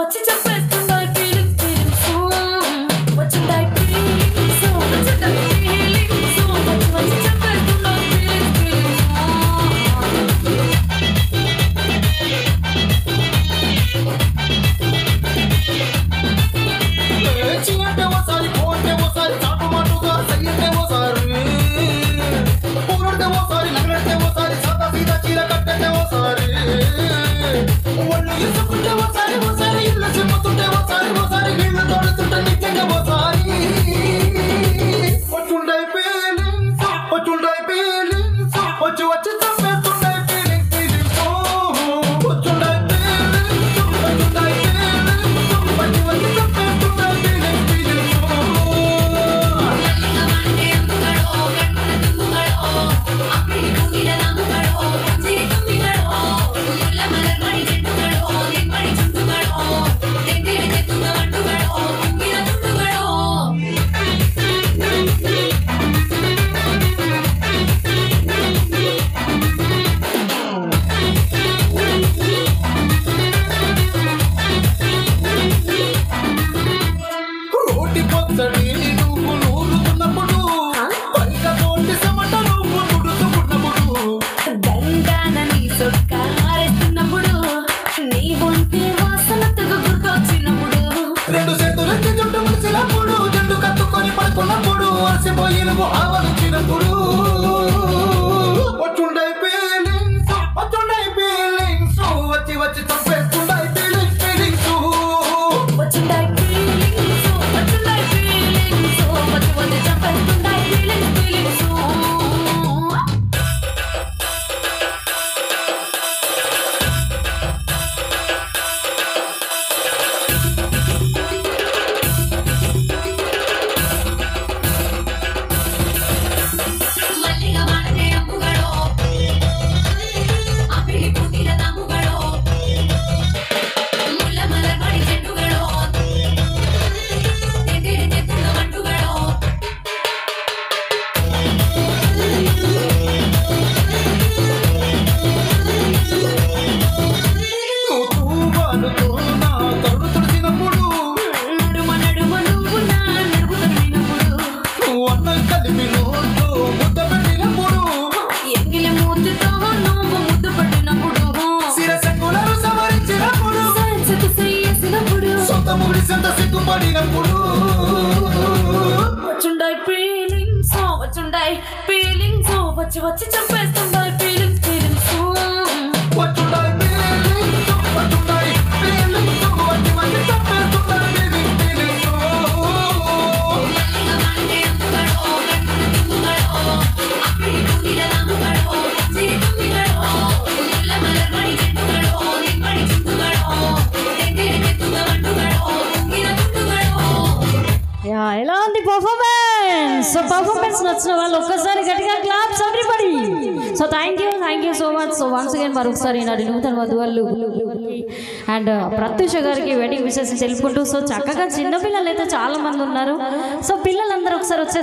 వచ్చి చంపేస్తుంటాయి feelings feelings ఎలా ఉంది పర్ఫార్మెన్స్? సో పర్ఫార్మెన్స్ నచ్చిన వాళ్ళు ఒక్కసారి గట్టిగా claps everybody. So thank you so much. So once again మరొకసారి నా నూతన వధువులు అండ్ ప్రత్యూష గారికి వెడ్డింగ్ విషెస్ తెలుపుకుంటూ, సో చక్కగా చిన్నపిల్లలు అయితే చాలా మంది ఉన్నారు. సో పిల్లలందరూ ఒకసారి వచ్చే